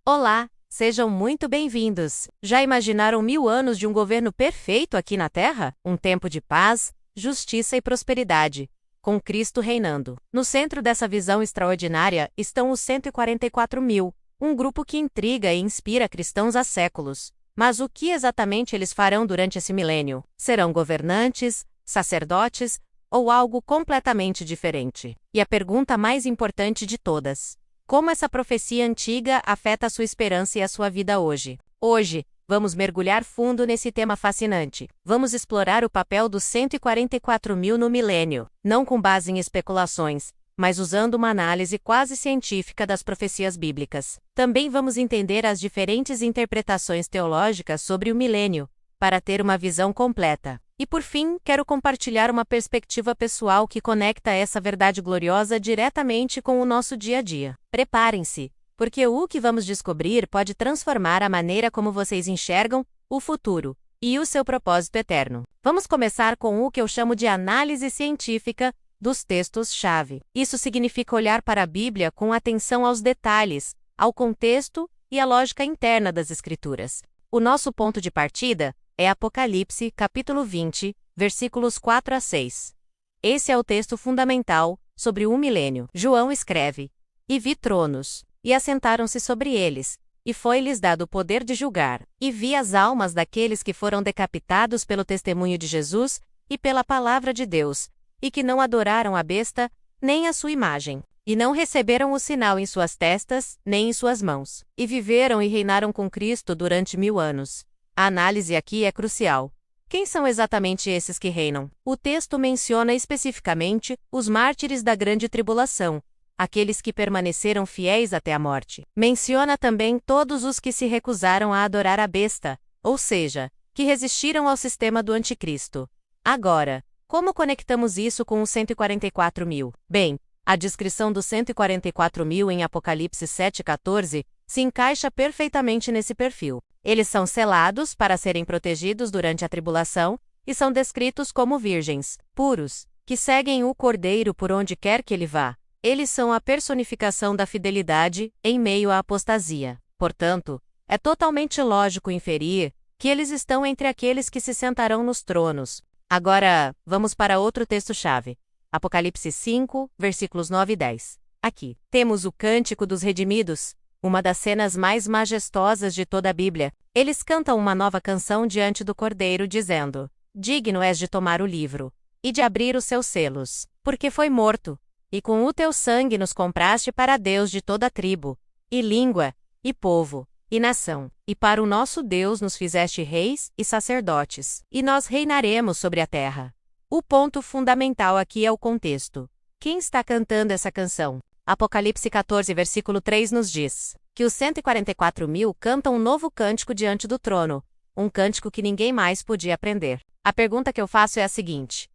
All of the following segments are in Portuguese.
Olá, sejam muito bem-vindos. Já imaginaram 1000 anos de um governo perfeito aqui na Terra? Um tempo de paz, justiça e prosperidade, com Cristo reinando. No centro dessa visão extraordinária estão os 144.000, um grupo que intriga e inspira cristãos há séculos. Mas o que exatamente eles farão durante esse milênio? Serão governantes, sacerdotes ou algo completamente diferente? E a pergunta mais importante de todas: como essa profecia antiga afeta a sua esperança e a sua vida hoje? Hoje, vamos mergulhar fundo nesse tema fascinante. Vamos explorar o papel dos 144.000 no milênio, não com base em especulações, mas usando uma análise quase científica das profecias bíblicas. Também vamos entender as diferentes interpretações teológicas sobre o milênio, para ter uma visão completa. E por fim, quero compartilhar uma perspectiva pessoal que conecta essa verdade gloriosa diretamente com o nosso dia a dia. Preparem-se, porque o que vamos descobrir pode transformar a maneira como vocês enxergam o futuro e o seu propósito eterno. Vamos começar com o que eu chamo de análise científica dos textos-chave. Isso significa olhar para a Bíblia com atenção aos detalhes, ao contexto e à lógica interna das Escrituras. O nosso ponto de partida é Apocalipse, capítulo 20, versículos 4 a 6. Esse é o texto fundamental sobre o milênio. João escreve: "E vi tronos, e assentaram-se sobre eles, e foi-lhes dado o poder de julgar. E vi as almas daqueles que foram decapitados pelo testemunho de Jesus e pela palavra de Deus, e que não adoraram a besta, nem a sua imagem, e não receberam o sinal em suas testas, nem em suas mãos. E viveram e reinaram com Cristo durante 1000 anos. A análise aqui é crucial. Quem são exatamente esses que reinam? O texto menciona especificamente os mártires da grande tribulação, aqueles que permaneceram fiéis até a morte. Menciona também todos os que se recusaram a adorar a besta, ou seja, que resistiram ao sistema do anticristo. Agora, como conectamos isso com os 144.000? Bem, a descrição dos 144.000 em Apocalipse 7,14 se encaixa perfeitamente nesse perfil. Eles são selados para serem protegidos durante a tribulação e são descritos como virgens, puros, que seguem o Cordeiro por onde quer que ele vá. Eles são a personificação da fidelidade em meio à apostasia. Portanto, é totalmente lógico inferir que eles estão entre aqueles que se sentarão nos tronos. Agora, vamos para outro texto-chave. Apocalipse 5, versículos 9 e 10. Aqui, temos o Cântico dos Redimidos, uma das cenas mais majestosas de toda a Bíblia. Eles cantam uma nova canção diante do Cordeiro, dizendo: "Digno és de tomar o livro, e de abrir os seus selos, porque foi morto, e com o teu sangue nos compraste para Deus de toda a tribo, e língua, e povo, e nação, e para o nosso Deus nos fizeste reis e sacerdotes, e nós reinaremos sobre a terra." O ponto fundamental aqui é o contexto. Quem está cantando essa canção? Apocalipse 14, versículo 3 nos diz que os 144.000 cantam um novo cântico diante do trono, um cântico que ninguém mais podia aprender. A pergunta que eu faço é a seguinte: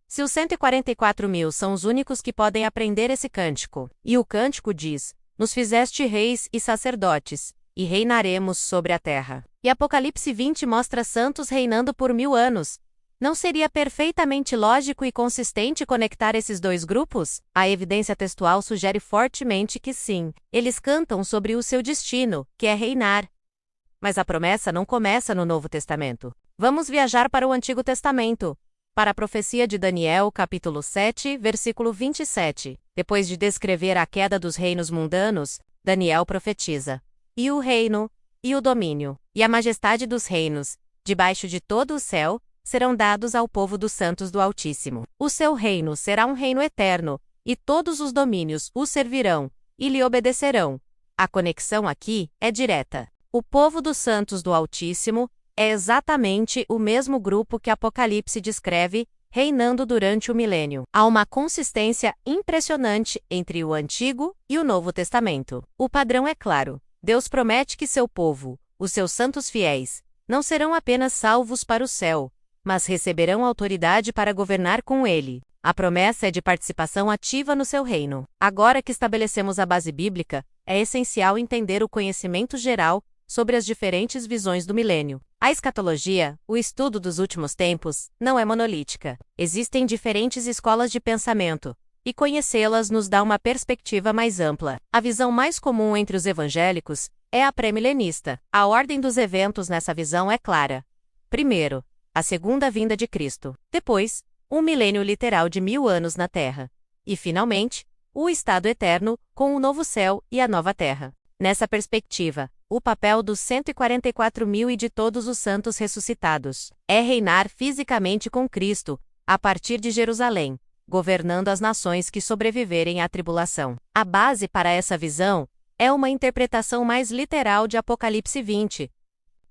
se os 144.000 são os únicos que podem aprender esse cântico, e o cântico diz: "Nos fizeste reis e sacerdotes, e reinaremos sobre a terra." E Apocalipse 20 mostra santos reinando por 1000 anos. Não seria perfeitamente lógico e consistente conectar esses dois grupos? A evidência textual sugere fortemente que sim, eles cantam sobre o seu destino, que é reinar. Mas a promessa não começa no Novo Testamento. Vamos viajar para o Antigo Testamento, para a profecia de Daniel, capítulo 7, versículo 27. Depois de descrever a queda dos reinos mundanos, Daniel profetiza: "E o reino, e o domínio, e a majestade dos reinos, debaixo de todo o céu, serão dados ao povo dos santos do Altíssimo. O seu reino será um reino eterno, e todos os domínios o servirão, e lhe obedecerão." A conexão aqui é direta. O povo dos santos do Altíssimo é exatamente o mesmo grupo que Apocalipse descreve, reinando durante o milênio. Há uma consistência impressionante entre o Antigo e o Novo Testamento. O padrão é claro. Deus promete que seu povo, os seus santos fiéis, não serão apenas salvos para o céu, mas receberão autoridade para governar com ele. A promessa é de participação ativa no seu reino. Agora que estabelecemos a base bíblica, é essencial entender o conhecimento geral sobre as diferentes visões do milênio. A escatologia, o estudo dos últimos tempos, não é monolítica. Existem diferentes escolas de pensamento, e conhecê-las nos dá uma perspectiva mais ampla. A visão mais comum entre os evangélicos é a pré-milenista. A ordem dos eventos nessa visão é clara. Primeiro, a segunda vinda de Cristo. Depois, um milênio literal de 1000 anos na Terra. E, finalmente, o estado eterno, com o novo céu e a nova terra. Nessa perspectiva, o papel dos 144.000 e de todos os santos ressuscitados é reinar fisicamente com Cristo, a partir de Jerusalém, governando as nações que sobreviverem à tribulação. A base para essa visão é uma interpretação mais literal de Apocalipse 20.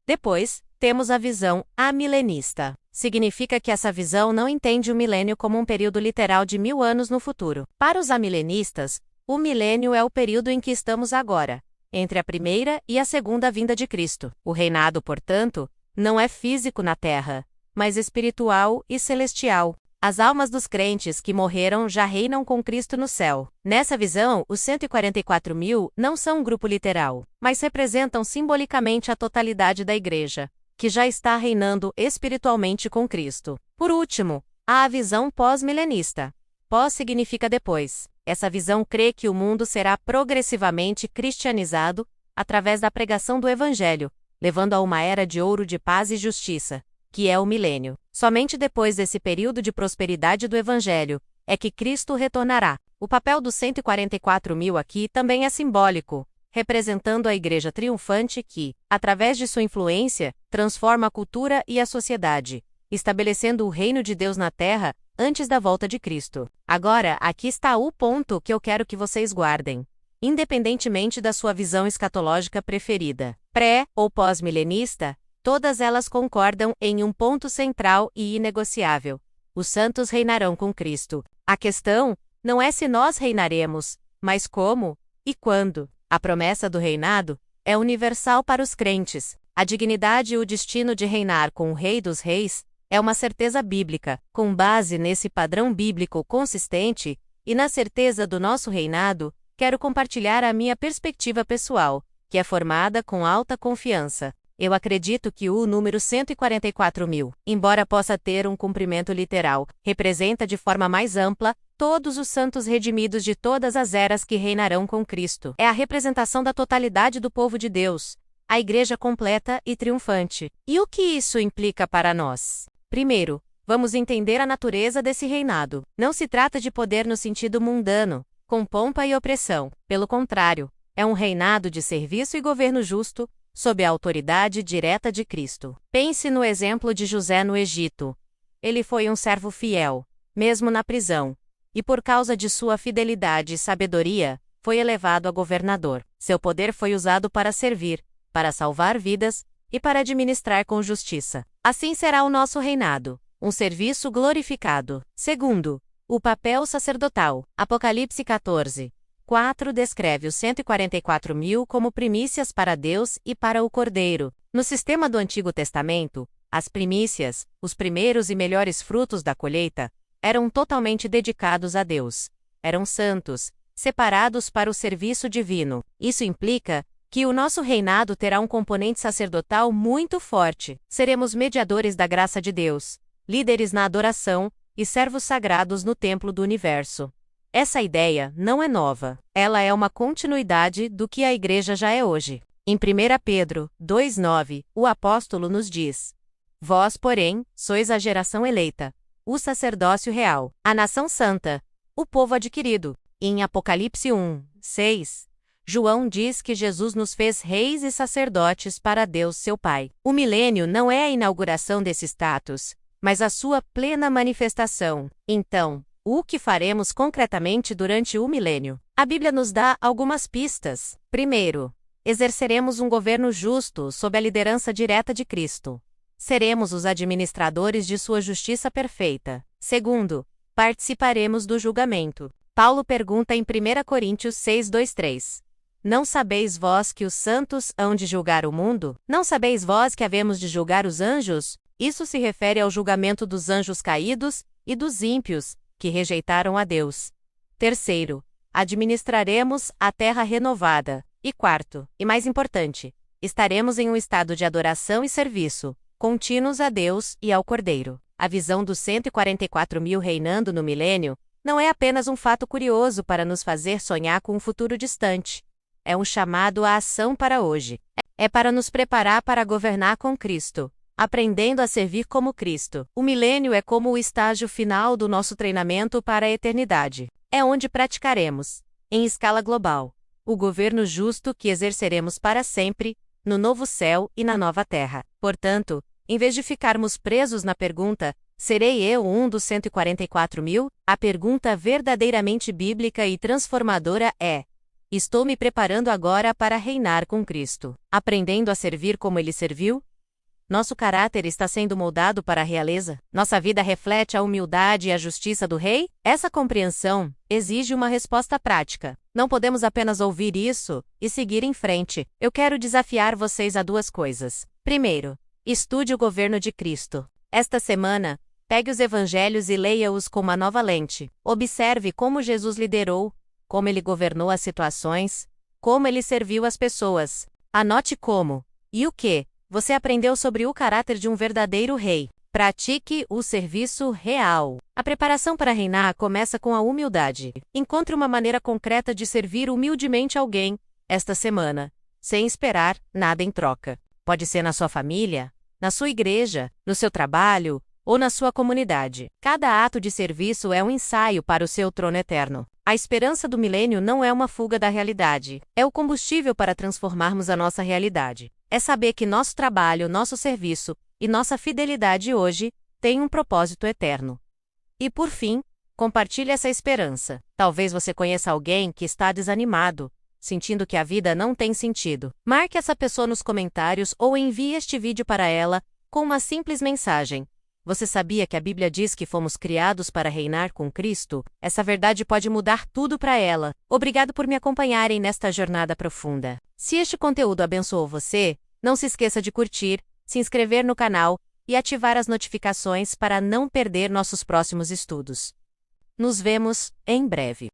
Depois, temos a visão amilenista. Significa que essa visão não entende o milênio como um período literal de 1000 anos no futuro. Para os amilenistas, o milênio é o período em que estamos agora, entre a primeira e a segunda vinda de Cristo. O reinado, portanto, não é físico na Terra, mas espiritual e celestial. As almas dos crentes que morreram já reinam com Cristo no céu. Nessa visão, os 144.000 não são um grupo literal, mas representam simbolicamente a totalidade da Igreja, que já está reinando espiritualmente com Cristo. Por último, há a visão pós-milenista. Pós significa depois. Essa visão crê que o mundo será progressivamente cristianizado através da pregação do Evangelho, levando a uma era de ouro de paz e justiça, que é o milênio. Somente depois desse período de prosperidade do Evangelho é que Cristo retornará. O papel dos 144.000 aqui também é simbólico, representando a Igreja triunfante que, através de sua influência, transforma a cultura e a sociedade, estabelecendo o reino de Deus na Terra antes da volta de Cristo. Agora, aqui está o ponto que eu quero que vocês guardem. Independentemente da sua visão escatológica preferida, pré- ou pós-milenista, todas elas concordam em um ponto central e inegociável: os santos reinarão com Cristo. A questão não é se nós reinaremos, mas como e quando. A promessa do reinado é universal para os crentes. A dignidade e o destino de reinar com o Rei dos Reis é uma certeza bíblica. Com base nesse padrão bíblico consistente e na certeza do nosso reinado, quero compartilhar a minha perspectiva pessoal, que é formada com alta confiança. Eu acredito que o número 144.000, embora possa ter um cumprimento literal, representa de forma mais ampla todos os santos redimidos de todas as eras que reinarão com Cristo. É a representação da totalidade do povo de Deus, a Igreja completa e triunfante. E o que isso implica para nós? Primeiro, vamos entender a natureza desse reinado. Não se trata de poder no sentido mundano, com pompa e opressão. Pelo contrário, é um reinado de serviço e governo justo, sob a autoridade direta de Cristo. Pense no exemplo de José no Egito. Ele foi um servo fiel, mesmo na prisão, e por causa de sua fidelidade e sabedoria, foi elevado a governador. Seu poder foi usado para servir, para salvar vidas e para administrar com justiça. Assim será o nosso reinado, um serviço glorificado. Segundo, o papel sacerdotal. Apocalipse 14. 4 descreve os 144.000 como primícias para Deus e para o Cordeiro. No sistema do Antigo Testamento, as primícias, os primeiros e melhores frutos da colheita, eram totalmente dedicados a Deus. Eram santos, separados para o serviço divino. Isso implica que o nosso reinado terá um componente sacerdotal muito forte. Seremos mediadores da graça de Deus, líderes na adoração e servos sagrados no templo do universo. Essa ideia não é nova. Ela é uma continuidade do que a Igreja já é hoje. Em 1 Pedro 2,9, o apóstolo nos diz: Vós, porém, sois a geração eleita, o sacerdócio real, a nação santa, o povo adquirido. E em Apocalipse 1:6, João diz que Jesus nos fez reis e sacerdotes para Deus seu Pai. O milênio não é a inauguração desse status, mas a sua plena manifestação. Então, o que faremos concretamente durante o milênio? A Bíblia nos dá algumas pistas. Primeiro, exerceremos um governo justo sob a liderança direta de Cristo. Seremos os administradores de sua justiça perfeita. Segundo, participaremos do julgamento. Paulo pergunta em 1 Coríntios 6:2-3. Não sabeis vós que os santos hão de julgar o mundo? Não sabeis vós que havemos de julgar os anjos? Isso se refere ao julgamento dos anjos caídos e dos ímpios, que rejeitaram a Deus. Terceiro, administraremos a terra renovada. E quarto, e mais importante, estaremos em um estado de adoração e serviço, contínuos a Deus e ao Cordeiro. A visão dos 144.000 reinando no milênio não é apenas um fato curioso para nos fazer sonhar com um futuro distante. é um chamado à ação para hoje. É para nos preparar para governar com Cristo, aprendendo a servir como Cristo. O milênio é como o estágio final do nosso treinamento para a eternidade. É onde praticaremos, em escala global, o governo justo que exerceremos para sempre, no novo céu e na nova terra. Portanto, em vez de ficarmos presos na pergunta, serei eu um dos 144 mil? A pergunta verdadeiramente bíblica e transformadora é: estou me preparando agora para reinar com Cristo, aprendendo a servir como Ele serviu? Nosso caráter está sendo moldado para a realeza? Nossa vida reflete a humildade e a justiça do Rei? Essa compreensão exige uma resposta prática. Não podemos apenas ouvir isso e seguir em frente. Eu quero desafiar vocês a duas coisas. Primeiro, estude o governo de Cristo. Esta semana, pegue os evangelhos e leia-os com uma nova lente. Observe como Jesus liderou, como ele governou as situações, como ele serviu as pessoas. Anote como e o que você aprendeu sobre o caráter de um verdadeiro rei. Pratique o serviço real. A preparação para reinar começa com a humildade. Encontre uma maneira concreta de servir humildemente alguém, esta semana, sem esperar nada em troca. Pode ser na sua família, na sua igreja, no seu trabalho ou na sua comunidade. Cada ato de serviço é um ensaio para o seu trono eterno. A esperança do milênio não é uma fuga da realidade. É o combustível para transformarmos a nossa realidade. É saber que nosso trabalho, nosso serviço e nossa fidelidade hoje têm um propósito eterno. E por fim, compartilhe essa esperança. Talvez você conheça alguém que está desanimado, sentindo que a vida não tem sentido. Marque essa pessoa nos comentários ou envie este vídeo para ela com uma simples mensagem. Você sabia que a Bíblia diz que fomos criados para reinar com Cristo? Essa verdade pode mudar tudo para ela. Obrigado por me acompanharem nesta jornada profunda. Se este conteúdo abençoou você, não se esqueça de curtir, se inscrever no canal e ativar as notificações para não perder nossos próximos estudos. Nos vemos em breve.